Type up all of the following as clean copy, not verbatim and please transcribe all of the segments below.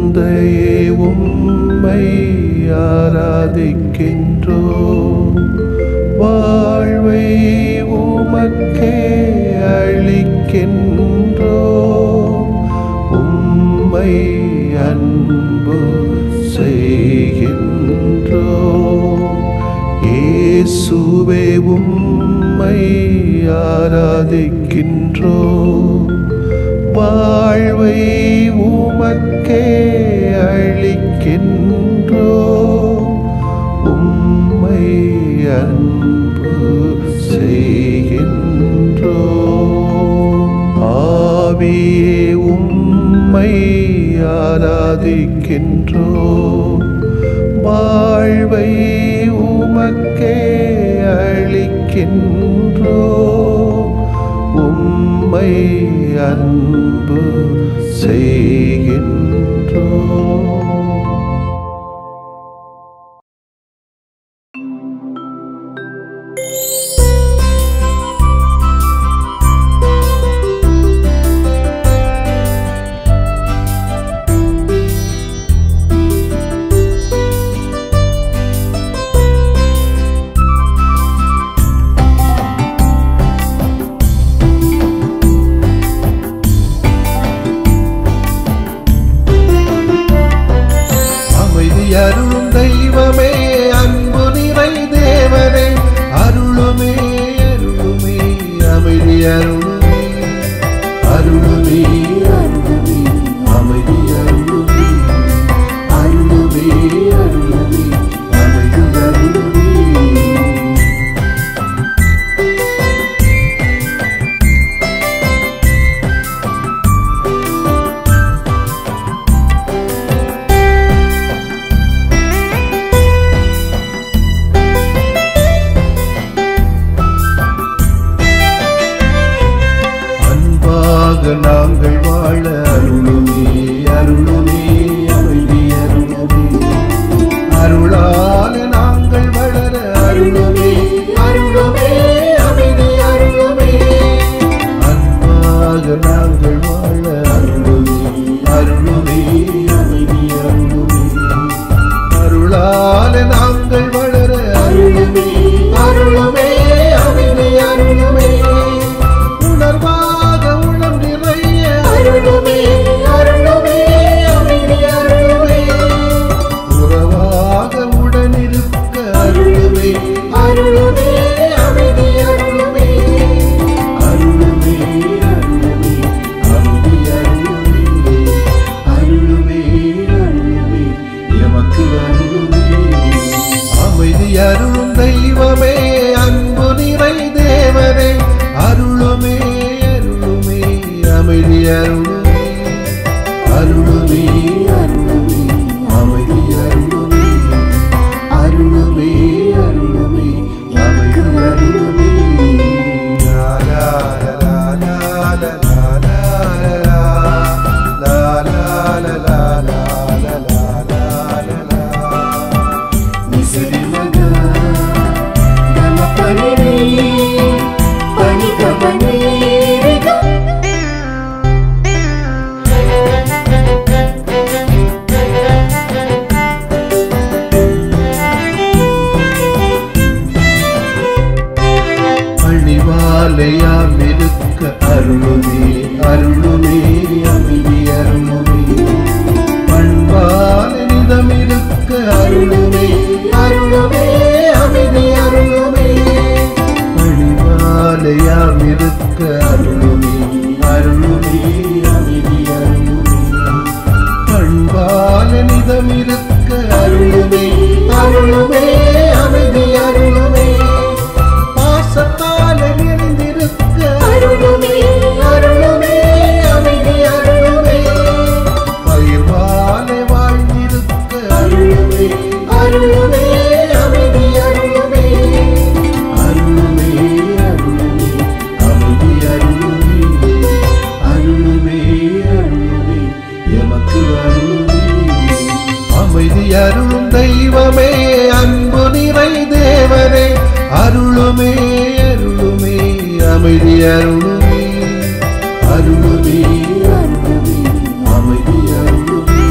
தந்தையே உம்மை ஆராதிக்கின்றோம். வாழ்வை உமக்கே அளிக்கின்றோம். உம்மை அன்பு செய்கின்றோம். இயேசுவே உம்மை ஆராதிக்கின்றோம். வாழ்வை உமக்கே அளிக்கின்றோம். உம்மை அன்பு செய்கின்றோம். ஆவியே உம்மை ஆராதிக்கின்றோம். வாழ்வை உமக்கே அளிக்கின்றோம். உம்மை அன்பு செய்கின்றோம். அருளும் தெய்வமே, அன்பு நிறை தேவனே, அருளுமே அருளுமே அமைதி அருளுமே, அருளுமே அருளுமே அமைதி அருளுமே, அருளுமே அருளுமே அமைதி அருளுமே. நாங்கள் வாழ அருளுமே அருளுமே அமைதி அருளுமே, அருளால நாங்கள் வளர அருளுமே அருளுமே அமைதி அருளுமே. அன்பாக நாங்கள் வாழ அருளுமே அருளுமே அமைதி அருளுமே, அருளால நாங்கள் வளர அருளுமே அருளுமே அமைதி அருளுமே. உணர்வாக உணம் நிறைய அருளுமே அருளுமே அமைதி அருளுமே, உறவாக உடனிருக்க அருளுமே அருளுமே அமைதி அருளுமே, அருளுமே அருளுமே அமைதி அருளுமே, அருளுமே அருளுமே எமக்கு அருளுமே. அமைதி அருளும் தெய்வமே, அன்பு நிறை தேவனே, அருளுமே அருளுமே அமைதி அருளுமே, அருளுமே அருளுமே அமைதி அருளுமே, அருளுமே அருளுமே அமைதி அருளுமே. லா லா லா லா லா லா லா லா லா லா லா. நிசரி மகா கமபனி பனி கபனி அழிவாலையாம் இருக்க அருளுமே அருளுமே அமைதி அருளுமே, பண்பால நிதம் இருக்க அருளுமே அருளுமே அமைதி அருளுமே, அழிவாலையாம் இருக்க அருளுமே அருளுமே அமைதி அருளுமே, பண்பால நிதம் இருக்க அருளுமே அருளுமே அமைதி அருளுமே, பாசத்தால நிறைந்திருக்க அருளுமே அருளுமே அமைதி அருளுமே, பயிர்வால வாழ்ந்திருக்க அருளுமே அருளுமே அமைதி அருளுமே, அருளுமே அருளுமே அமைதி அருளுமே, அருளுமே அருளுமே எமக்கு அருளுமே. அமைதி அருளும் தெய்வமே, அன்பு நிறை தேவனே, அருளுமே அருளுமே அமைதி அருளுமே, அருளுமே அருளுமே அமைதி அருளுமே.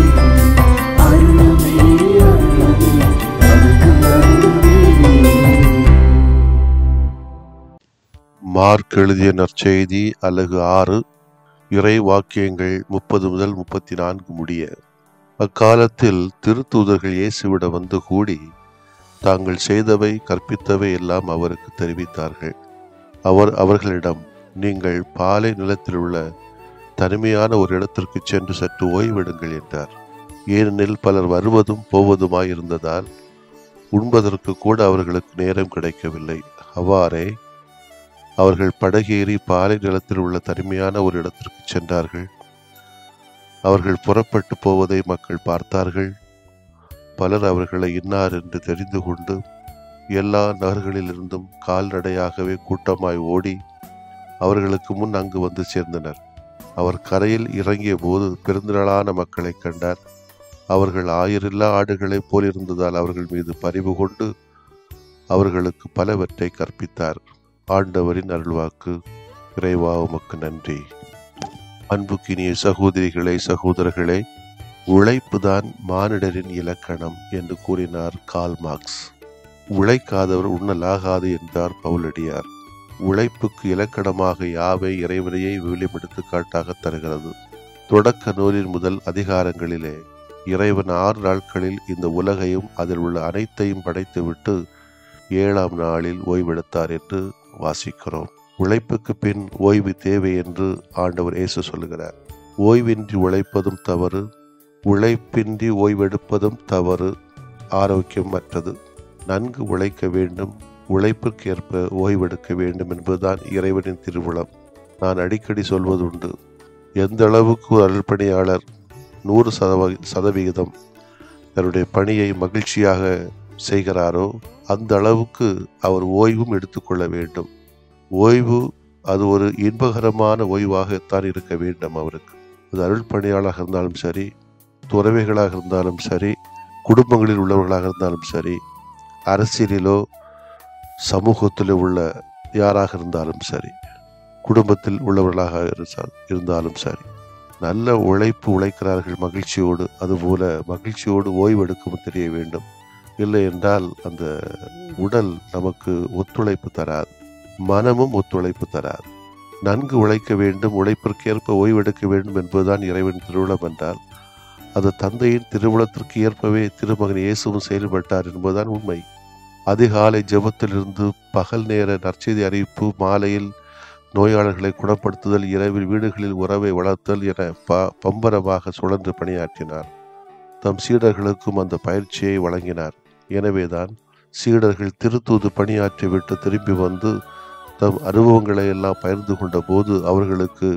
மார்க் எழுதிய நற்செய்தி அலகு 6 இறை வாக்கியங்கள் 30 முதல் 34 முடிய. அக்காலத்தில் திருத்தூதர்கள் இயேசுவிடம் வந்து கூடி தாங்கள் செய்தவை கற்பித்தவை எல்லாம் அவருக்கு தெரிவித்தார்கள். அவர் அவர்களிடம், நீங்கள் பாலை நிலத்தில் உள்ள தனிமையான ஒரு இடத்திற்கு சென்று சற்று ஓய்வெடுங்கள் என்றார். ஏனெனில் பலர் வருவதும் போவதுமாயிருந்ததால் உண்பதற்கு கூட அவர்களுக்கு நேரம் கிடைக்கவில்லை. அவ்வாறே அவர்கள் படகேறி பாலை நிலத்தில் உள்ள தனிமையான ஒரு இடத்திற்கு சென்றார்கள். அவர்கள் புறப்பட்டு போவதை மக்கள் பார்த்தார்கள். பலர் அவர்களை இன்னார் என்று தெரிந்து கொண்டு எல்லா நகர்களிலிருந்தும் கால்நடையாகவே கூட்டமாய் ஓடி அவர்களுக்கு முன் அங்கு வந்து சேர்ந்தனர். அவர் கரையில் இறங்கிய போது பெருந்திரளான மக்களை கண்டார். அவர்கள் ஆயிரில்லா ஆடுகளைப் போல் இருந்ததால் அவர்கள் மீது பரிவு கொண்டு அவர்களுக்கு பலவற்றை கற்பித்தார். ஆண்டவரின் அருள்வாக்கு. இறைவா உமக்கு நன்றி. அன்புக்கினிய சகோதரிகளே, சகோதரர்களே, உழைப்புதான் மானிடரின் இலக்கணம் என்று கூறினார் கார்ல் மார்க்ஸ். உழைக்காதவர் உண்ணலாகாது என்றார் பவுலடியார். உழைப்புக்கு இலக்கணமாக யாவை இறைவனையை விவிலியம் எடுத்துக்காட்டாக தருகிறது. தொடக்க நூலின் முதல் அதிகாரங்களிலே இறைவன் 6 நாட்களில் இந்த உலகையும் அதில் உள்ள அனைத்தையும் படைத்துவிட்டு 7ஆம் நாளில் ஓய்வெடுத்தார் என்று வாசிக்கிறோம். உழைப்புக்கு பின் ஓய்வு தேவை என்று ஆண்டவர் இயேசு சொல்லுகிறார். ஓய்வின்றி உழைப்பதும் தவறு, உழைப்பின்றி ஓய்வெடுப்பதும் தவறு, ஆரோக்கியமற்றது. நன்கு உழைக்க வேண்டும், உழைப்பிற்கேற்ப ஓய்வெடுக்க வேண்டும் என்பதுதான் இறைவனின் திருவுளம். நான் அடிக்கடி சொல்வதுண்டு, எந்த அளவுக்கு ஒரு அருள்பணியாளர் 100% தன்னுடைய பணியை மகிழ்ச்சியாக செய்கிறாரோ அந்த அளவுக்கு அவர் ஓய்வும் எடுத்துக்கொள்ள வேண்டும். ஓய்வு அது ஒரு இன்பகரமான ஓய்வாகத்தான் இருக்க வேண்டும். அவருக்கு அது அருள்பணியாளராக இருந்தாலும் சரி, துறவிகளாக இருந்தாலும் சரி, குடும்பங்களில் உள்ளவர்களாக இருந்தாலும் சரி, அரசியலிலோ சமூகத்திலோ உள்ள யாராக இருந்தாலும் சரி, குடும்பத்தில் உள்ளவர்களாக இருந்தாலும் சரி, நல்ல உழைக்கிறார்கள் மகிழ்ச்சியோடு. அதுபோல மகிழ்ச்சியோடு ஓய்வெடுக்கவும் தெரிய வேண்டும். இல்லை என்றால் அந்த உடல் நமக்கு ஒத்துழைப்பு தராது, மனமும் ஒத்துழைப்பு தராது. நன்கு உழைக்க வேண்டும், உழைப்பிற்கேற்ப ஓய்வெடுக்க வேண்டும் என்பதுதான் இறைவன் திருவுளம் என்றால் அது தந்தையின் திருவுளத்திற்கு ஏற்பவே திருமகன் இயேசுவும் செயல்பட்டார் என்பதுதான் உண்மை. அதிகாலை ஜெபத்திலிருந்து பகல் நேர நற்செய்தி அறிவிப்பு, மாலையில் நோயாளர்களை குணப்படுத்துதல், இரவில் வீடுகளில் உறவை வளர்த்தல் என பம்பரமாக சுழன்று பணியாற்றினார். தம் சீடர்களுக்கும் அந்த பயிற்சியை வழங்கினார். எனவேதான் சீடர்கள் திருத்தூது பணியாற்றிவிட்டு திரும்பி வந்து தம் அனுபவங்களை எல்லாம் பகிர்ந்து கொண்ட போது அவர்களுக்கு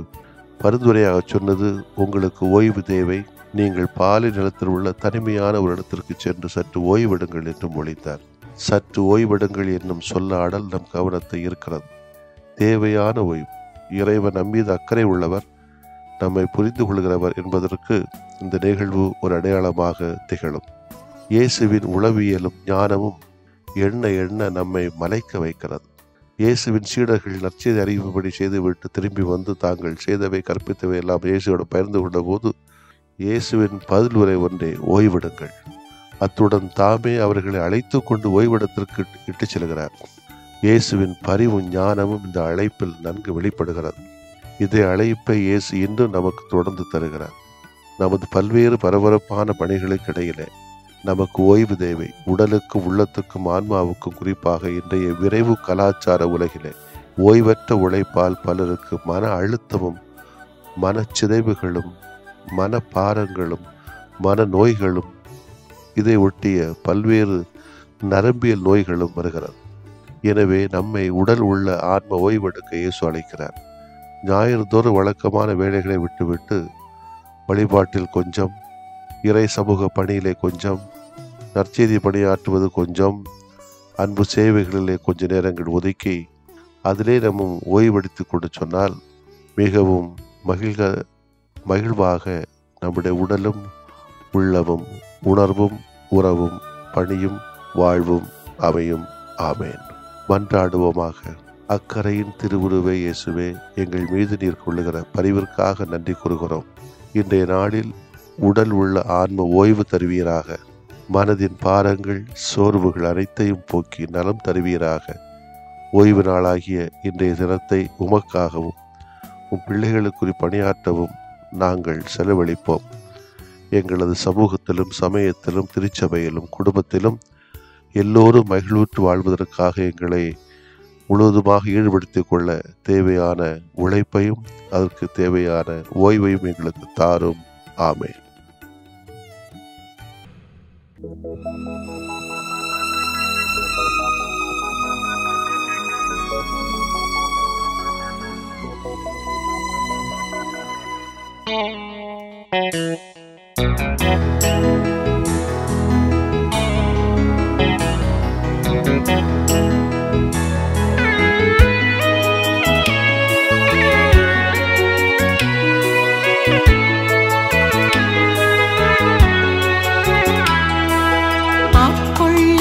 பரிந்துரையாக சொன்னது, உங்களுக்கு ஓய்வு தேவை, நீங்கள் பாலை நிலத்தில் உள்ள தனிமையான ஒரு இடத்திற்கு சென்று சற்று ஓய்வெடுங்கள் என்று மொழித்தார். சற்று ஓய்வெடுங்கள் என்னும் சொல்லாடல் நம் கவனத்தை ஈர்க்கிறது. தேவையான ஓய்வு. இறைவன் நம்மீது அக்கறை உள்ளவர், நம்மை புரிந்து கொள்கிறவர் என்பதற்கு இந்த நிகழ்வு ஒரு அடையாளமாக திகழும். இயேசுவின் உளவியலும் ஞானமும் எண்ண எண்ண நம்மை மலைக்க வைக்கிறது. இயேசுவின் சீடர்கள் நற்செய்தி அறிவிப்பபடி செய்துவிட்டு திரும்பி வந்து தாங்கள் செய்தவை கற்பித்தவை எல்லாம் இயேசுவோடு பகிர்ந்து கொண்ட போது இயேசுவின் பதில் உரை ஒன்றே, ஓய்வெடுங்கள். அத்துடன் தாமே அவர்களை அழைத்து கொண்டு ஓய்விடத்திற்கு இட்டு செல்கிறார். இயேசுவின் பரிவும் ஞானமும் இந்த அழைப்பில் நன்கு வெளிப்படுகிறது. இதே அழைப்பை இயேசு இன்றும் நமக்கு தொடர்ந்து தருகிறார். நமது பல்வேறு பரபரப்பான பணிகளுக்கு இடையிலே நமக்கு ஓய்வு தேவை. உடலுக்கும் உள்ளத்துக்கும் ஆன்மாவுக்கும் குறிப்பாக இன்றைய விரைவு கலாச்சார உலகிலே ஓய்வற்ற உழைப்பால் பலருக்கு மன அழுத்தமும் மனச்சிதைவுகளும் மனப்பாரங்களும் மன நோய்களும் இதை ஒட்டிய பல்வேறு நரம்பியல் நோய்களும் வருகிறது. எனவே நம்மை உடல் உள்ள ஆன்ம ஓய்வெடுக்க இயேசு அழைக்கிறார். ஞாயிறு தோறும் வழக்கமான வேலைகளை விட்டுவிட்டு வழிபாட்டில் கொஞ்சம், இறை சமூக பணியிலே கொஞ்சம், நற்செய்தி பணியாற்றுவது கொஞ்சம், அன்பு சேவைகளிலே கொஞ்ச நேரங்கள் ஒதுக்கி அதிலே நம்ம ஓய்வெடுத்து கொண்டு சொன்னால் மிகவும் மகிழ்வாக நம்முடைய உடலும் உள்ளமும் உணர்வும் உறவும் பணியும் வாழ்வும் அமையும். ஆமேன். மன்றாடுவோமாக. அக்கரையின் திருவுருவே இயேசுவே, எங்கள் மீது நீர் கொள்ளுகிற பரிவிற்காக நன்றி கூறுகிறோம். இன்றைய நாளில் உடல் உள்ள ஆன்ம ஓய்வு தருவீராக. மனதின் பாரங்கள் சோர்வுகள் அனைத்தையும் போக்கி நலம் தருவீராக. ஓய்வு நாளாகிய இன்றைய தினத்தை உமக்காகவும் உம் பிள்ளைகளுக்குரிய பணியாற்றவும் நாங்கள் செலவழிப்போம். எங்களது சமூகத்திலும் சமயத்திலும் திருச்சபையிலும் குடும்பத்திலும் எல்லோரும் மகிழ்வுற்று வாழ்வதற்காக எங்களை முழுவதுமாக ஈடுபடுத்திக் கொள்ள தேவையான உழைப்பையும் அதற்கு தேவையான ஓய்வையும் எங்களுக்கு தாரும். ஆமென். ஆட்கொள்ள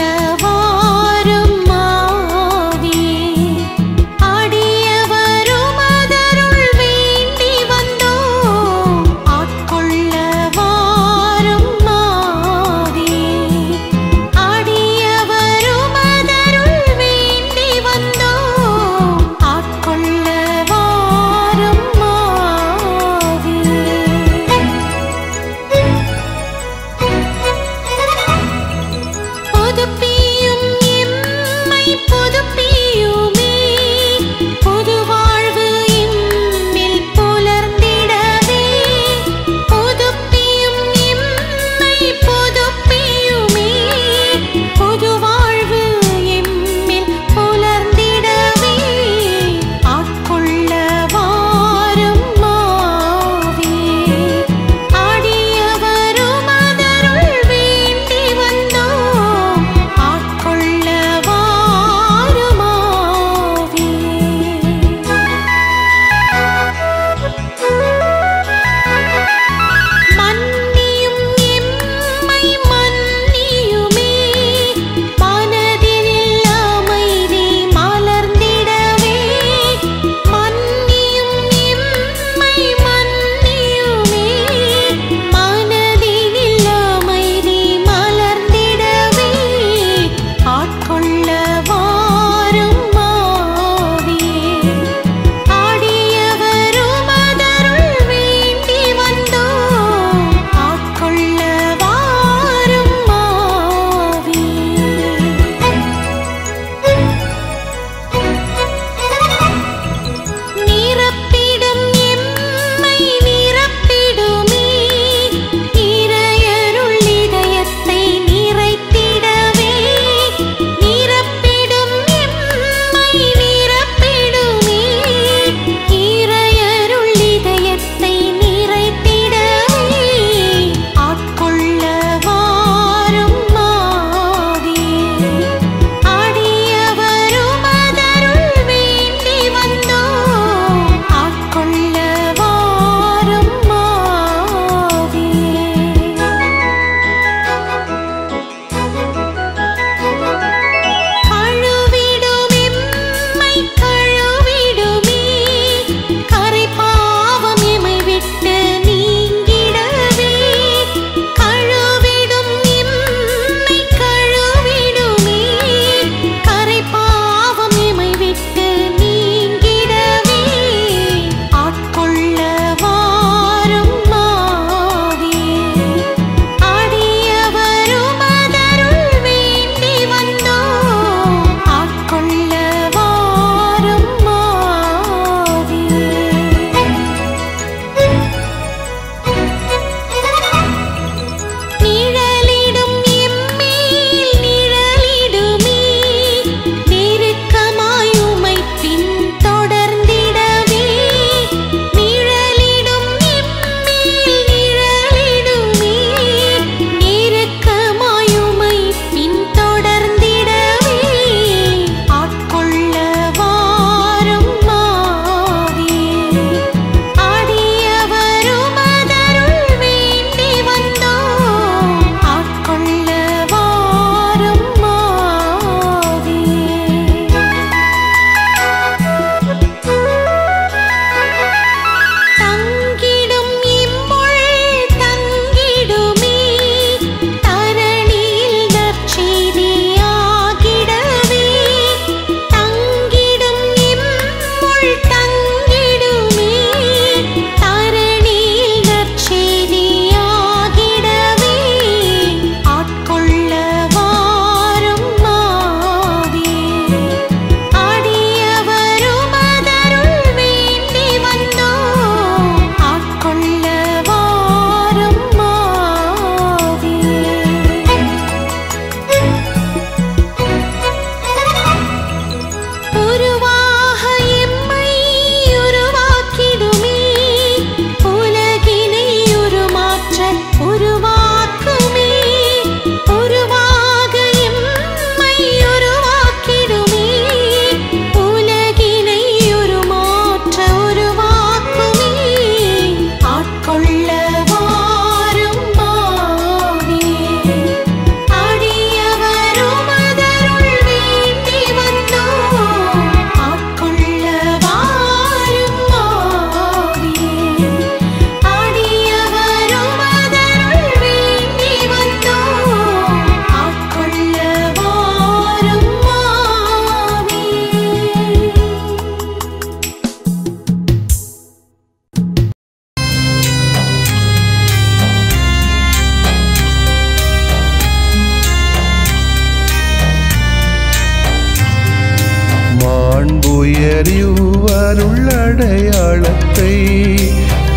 தூயறிவருள் அடையாளத்தை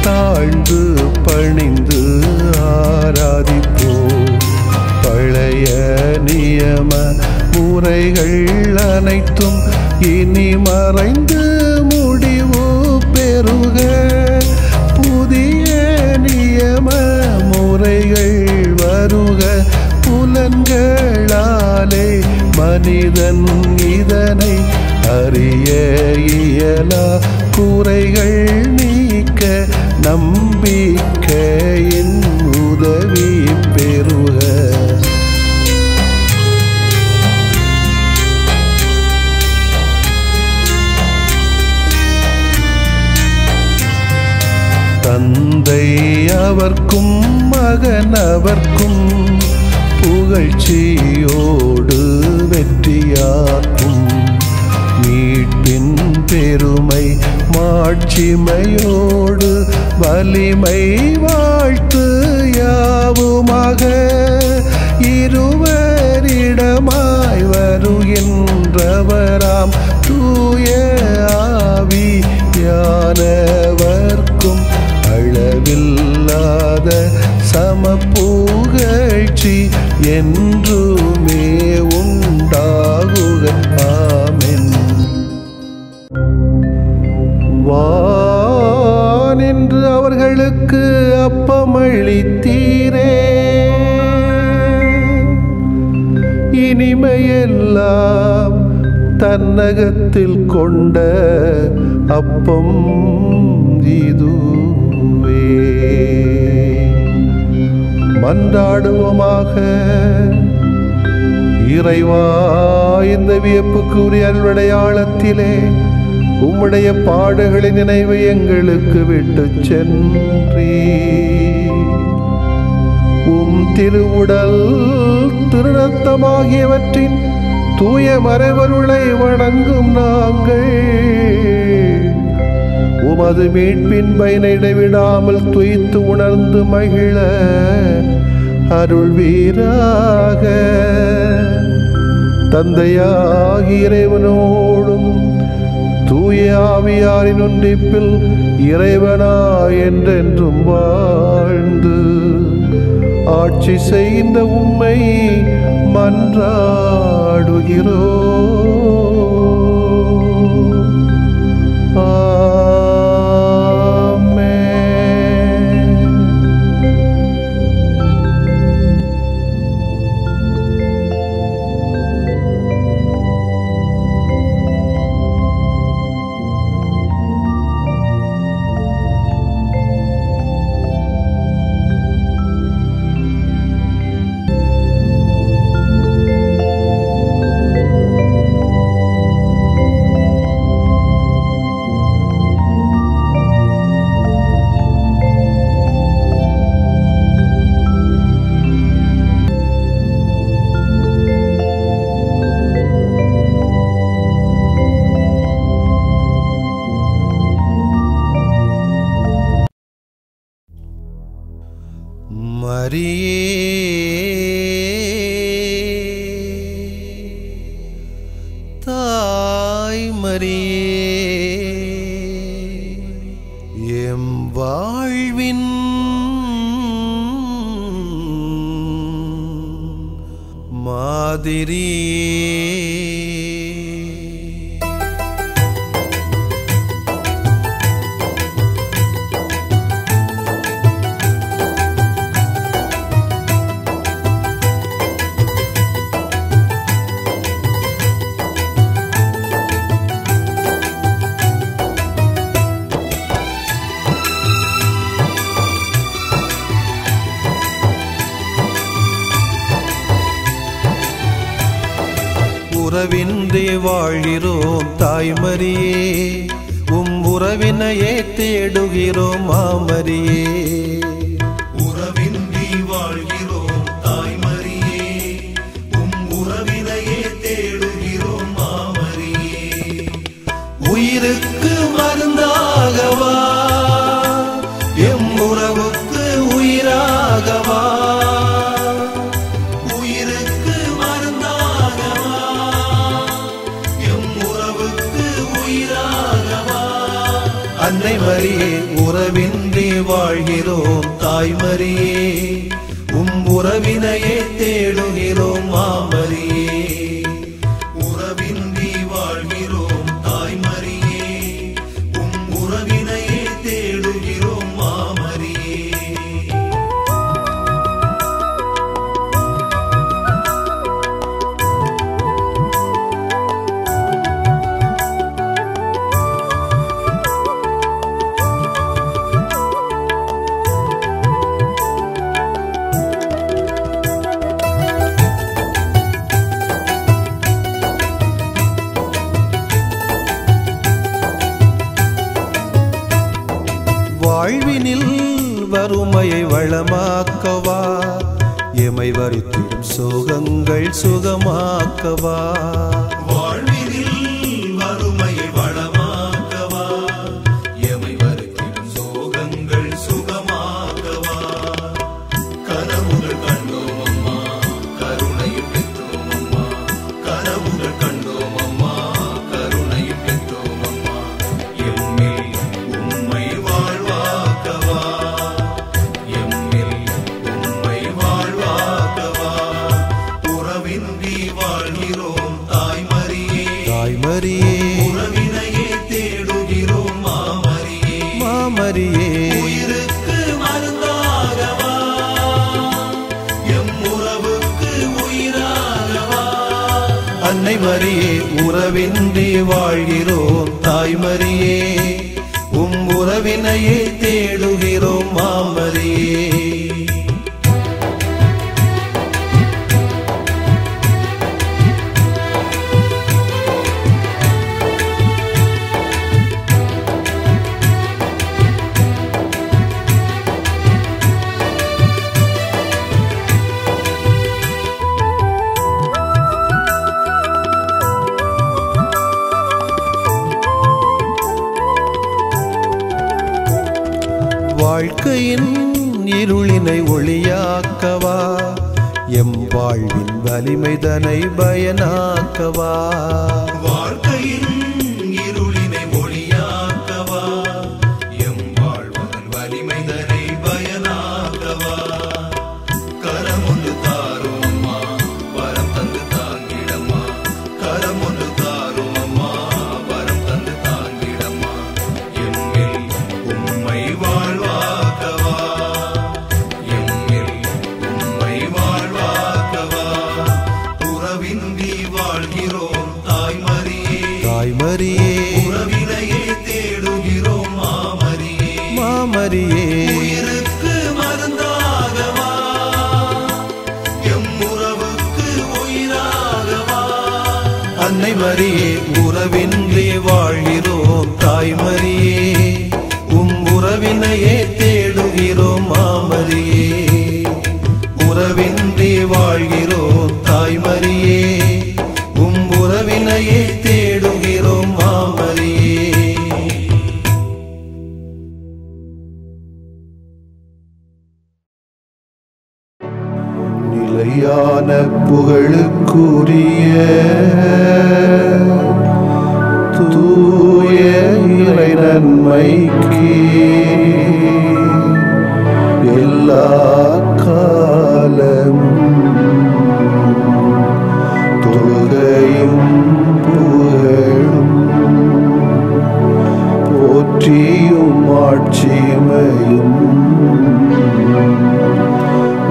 தாழ்ந்து பணிந்து ஆராதிப்போம். பழைய நியம முறைகள் அனைத்தும் இனி மறைந்து முடிவு பெறுக. புதிய நியம முறைகள் வருக. புலன்களாலே மனிதன் இதனை அறிய இயலா. குறைகள் நீக்க நம்பிக்கையின் உதவி பெறுக. தந்தை அவர்க்கும் மகன் அவர்க்கும் புகழ்ச்சியோடு வெற்றியாக்கும். மீட்பின் பெருமை மாட்சிமையோடு வலிமை வாழ்த்து யாவுமாக. இருவரிடமாய் வருகின்றவராம் தூய ஆவியானவர்க்கும் அளவில்லாத சமப்புகழ்ச்சி என்றுமே உண்டாகுக. ஆமென். வானென்று அவர்களுக்கு அப்பமளித்தீரே, இனிமையெல்லாம் தன்னகத்தில் கொண்ட அப்பம் இதுவே. மன்றாடுவோமாக. இறைவா, இந்த வியப்புக்குரிய அருளடையாளத்திலே உம்முடைய பாடுகளின் நினைவை எங்களுக்கு விட்டு சென்றீ. உம் திருவுடல் திருரத்தமாகியவற்றின் தூய மறைபொருளை வணங்கும் நாங்கள் உமது மீட்பின் பயனை இடைவிடாமல் துய்த்து உணர்ந்து மகிழ அருள்வீராக. தந்தையாகிய இறைவனோடும் தூய ஆவியாரின் ஒன்றிப்பில் இறைவனா என்றென்றும் வாழ்ந்து ஆட்சி செய்கின்ற உம்மை மன்றாடுகிறோம். மரியே, தாய் மரியே, எம் வாழ்வின் மாதிரியே. உறவின்றி வாழ்கிறோம் தாய்மரியே, உம் உறவினையே தேடுகிறோம் மாமரியே. உறவின்றி வாழ்கிறோம் தாய்மரியே, உம் உறவினையே தேடுகிறோம் மாமரியே. உயிருக்கு மருந்தாகவா, எம் உறவுக்கு உயிராகவா. உயிருக்கு மருந்தாகவா, எம் உறவுக்கு உயிராகவா. மரியே உறவின்றி வாழ்கிறோம் தாய்மரியே உம் உறவினையே தேடுகிறோம் மாமரியே உறவின்றி வாழ்கிறோம் தாய்மரியே உம் உறவினையே தேடுகிறோம் மாமரியே வாழ்வினில் வறுமையை வளமாக்கவா எமை வருத்திடும் சோகங்கள் சுகமாக்கவா வாழ்வினில் வறுமையை வளமாக்கவா எமை வருத்திடும் சோகங்கள் சுகமாக்கவா கனவுகள் கண்டோம் அம்மா கருணையும் பெற்றோம் அம்மா கனவுகள் கண்டோம் அம்மா கருணையும் பெற்றோம் அம்மா எம்மில் உம்மை வாழ்வாக்கவா எம்மில் உம்மை வாழ்வாக்கவா உறவின்றி வாழ்கிறோம் தாய்மரியே தாய்மரியே உறவினையே தேடுகிறோம் மாமரியே மாமரியே உயிருக்கு மருந்தாகவா எம் உறவுக்கு உயிராகவா அன்னை மரியே உறவின்றி வாழ்கிறோம் தாய்மரியே உம் உறவினையே தேடுகிறோம் மாமரியே வாழ்க்கையின் இருளினை ஒளியாக்கவா எம் வாழ்வின் வலிமைதனை பயனாக்கவா வாழ்க்கையின் இருளினை ஒளியாக்கவா எம் வாழ்வதன் வலிமைதனை பயனாகவா கரம் ஒன்று தாரும் அம்மா வரம் தந்து தாங்கிடம்மா கரம் ஒன்று தாரும் அம்மா வரம் தந்து தாங்கிடம்மா எம்மில் உம்மை வாழ்வாக்கவா எம்மில் உம்மை வாழ்வாக்கவா உறவின்றி வாழ்கிறோம் தாய்மரியே தாய்மரியே உறவினையே தேடுகிறோம் மாமரியே மாமரியே உயிருக்கு மருந்தாகவா எம் உறவுக்கு உயிராகவா அன்னை மரியே உறவின்றி வாழ்கிறோம் தாய்மரியே உம் உறவினையே தேடுகிறோம் மாமரியே உறவின்றி வாழ்கிறோம் தாய்மரியே உம் உறவினையே தேடுகிறோம் மாமரியே நிலையான புகழுக்குரிய தூய இறை நன்மைக்கு எல்லா காலமும் தொழுகையும் புகழும் போற்றியும் ஆட்சிமையும்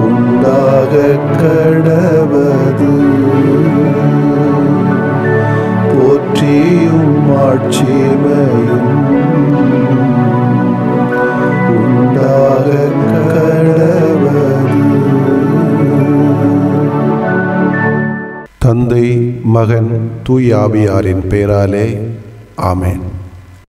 உண்டாக கடவது போற்றியும் ஆட்சிமையும் உண்டாக கடவது. தந்தை மகன் தூய ஆவியாரின் பெயராலே ஆமென்.